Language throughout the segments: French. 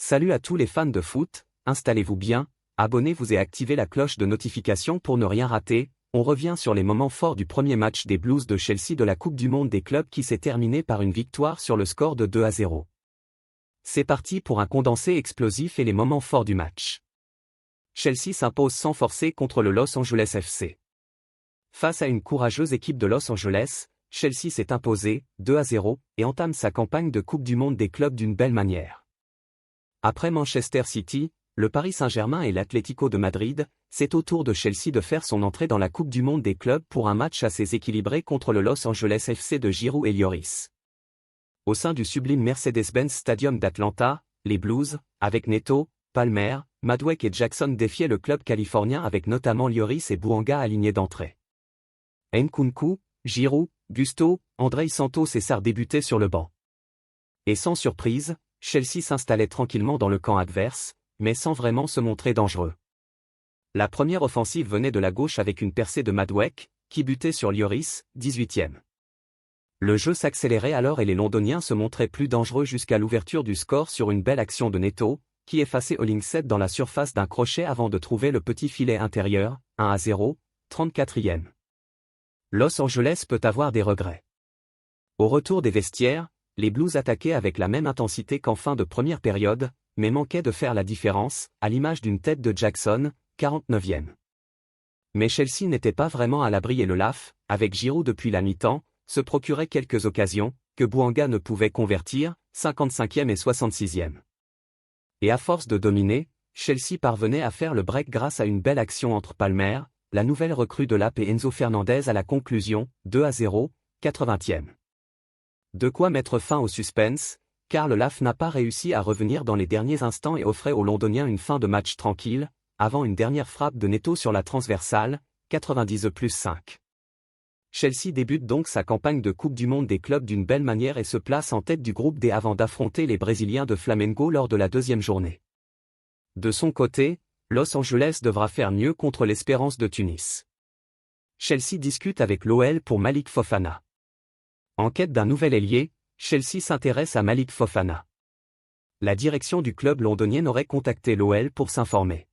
Salut à tous les fans de foot, installez-vous bien, abonnez-vous et activez la cloche de notification pour ne rien rater. On revient sur les moments forts du premier match des Blues de Chelsea de la Coupe du Monde des clubs qui s'est terminé par une victoire sur le score de 2-0. C'est parti pour un condensé explosif et les moments forts du match. Chelsea s'impose sans forcer contre le Los Angeles FC. Face à une courageuse équipe de Los Angeles, Chelsea s'est imposé 2-0 et entame sa campagne de Coupe du Monde des clubs d'une belle manière. Après Manchester City, le Paris Saint-Germain et l'Atlético de Madrid, c'est au tour de Chelsea de faire son entrée dans la Coupe du Monde des clubs pour un match assez équilibré contre le Los Angeles FC de Giroud et Lloris. Au sein du sublime Mercedes-Benz Stadium d'Atlanta, les Blues, avec Neto, Palmer, Madueke et Jackson défiaient le club californien avec notamment Lloris et Bouanga alignés d'entrée. Nkunku, Giroud, Gusto, Andrei Santos et Sarr débutaient sur le banc. Et sans surprise, Chelsea s'installait tranquillement dans le camp adverse, mais sans vraiment se montrer dangereux. La première offensive venait de la gauche avec une percée de Madueke, qui butait sur Lloris, 18e. Le jeu s'accélérait alors et les Londoniens se montraient plus dangereux jusqu'à l'ouverture du score sur une belle action de Neto, qui effaçait Hollingshead dans la surface d'un crochet avant de trouver le petit filet intérieur, 1-0, 34e. Los Angeles peut avoir des regrets. Au retour des vestiaires, les Blues attaquaient avec la même intensité qu'en fin de première période, mais manquaient de faire la différence, à l'image d'une tête de Jackson, 49e. Mais Chelsea n'était pas vraiment à l'abri et le LAF, avec Giroud depuis la mi-temps, se procurait quelques occasions, que Bouanga ne pouvait convertir, 55e et 66e. Et à force de dominer, Chelsea parvenait à faire le break grâce à une belle action entre Palmer, la nouvelle recrue de l'AP et Enzo Fernandez à la conclusion, 2-0, 80e. De quoi mettre fin au suspense, car le LAF n'a pas réussi à revenir dans les derniers instants et offrait aux Londoniens une fin de match tranquille, avant une dernière frappe de Neto sur la transversale, 90+5. Chelsea débute donc sa campagne de Coupe du Monde des clubs d'une belle manière et se place en tête du groupe D avant d'affronter les Brésiliens de Flamengo lors de la deuxième journée. De son côté, Los Angeles devra faire mieux contre l'Espérance de Tunis. Chelsea discute avec l'OL pour Malik Fofana. En quête d'un nouvel ailier, Chelsea s'intéresse à Malik Fofana. La direction du club londonien aurait contacté l'OL pour s'informer.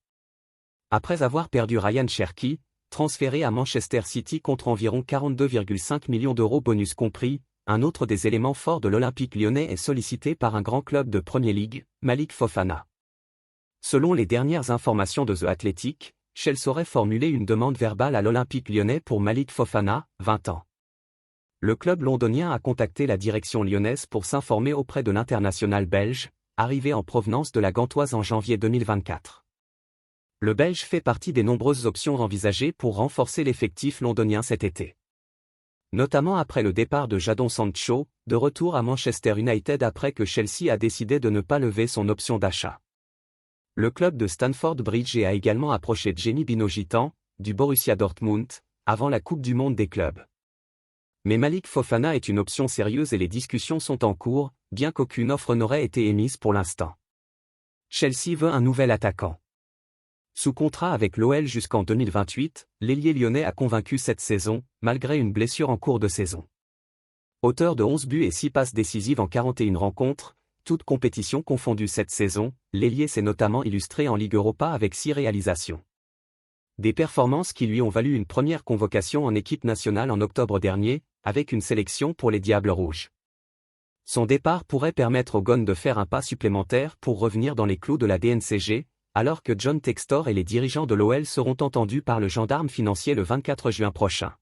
Après avoir perdu Ryan Cherki, transféré à Manchester City contre environ 42,5 millions d'euros bonus compris, un autre des éléments forts de l'Olympique lyonnais est sollicité par un grand club de Premier League, Malik Fofana. Selon les dernières informations de The Athletic, Chelsea aurait formulé une demande verbale à l'Olympique lyonnais pour Malik Fofana, 20 ans. Le club londonien a contacté la direction lyonnaise pour s'informer auprès de l'international belge, arrivé en provenance de la Gantoise en janvier 2024. Le Belge fait partie des nombreuses options envisagées pour renforcer l'effectif londonien cet été. Notamment après le départ de Jadon Sancho, de retour à Manchester United après que Chelsea a décidé de ne pas lever son option d'achat. Le club de Stamford Bridge a également approché Jenny Bino-Gitan, du Borussia Dortmund, avant la Coupe du Monde des clubs. Mais Malik Fofana est une option sérieuse et les discussions sont en cours, bien qu'aucune offre n'aurait été émise pour l'instant. Chelsea veut un nouvel attaquant. Sous contrat avec l'OL jusqu'en 2028, l'ailier lyonnais a convaincu cette saison, malgré une blessure en cours de saison. Auteur de 11 buts et 6 passes décisives en 41 rencontres, toutes compétitions confondues cette saison, l'ailier s'est notamment illustré en Ligue Europa avec 6 réalisations. Des performances qui lui ont valu une première convocation en équipe nationale en octobre dernier, avec une sélection pour les Diables Rouges. Son départ pourrait permettre aux Gones de faire un pas supplémentaire pour revenir dans les clous de la DNCG, alors que John Textor et les dirigeants de l'OL seront entendus par le gendarme financier le 24 juin prochain.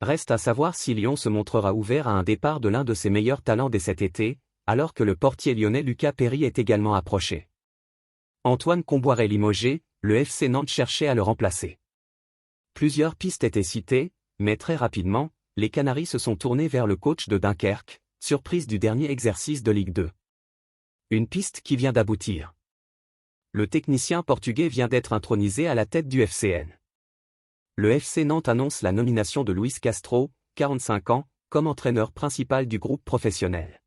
Reste à savoir si Lyon se montrera ouvert à un départ de l'un de ses meilleurs talents dès cet été, alors que le portier lyonnais Lucas Perry est également approché. Antoine Comboiré limogé, le FC Nantes cherchait à le remplacer. Plusieurs pistes étaient citées, mais très rapidement, les Canaries se sont tournés vers le coach de Dunkerque, surprise du dernier exercice de Ligue 2. Une piste qui vient d'aboutir. Le technicien portugais vient d'être intronisé à la tête du FCN. Le FC Nantes annonce la nomination de Luis Castro, 45 ans, comme entraîneur principal du groupe professionnel.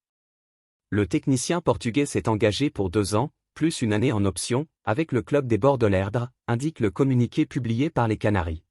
Le technicien portugais s'est engagé pour 2 ans, plus une année en option, avec le club des Bords de l'Erdre, indique le communiqué publié par les Canaries.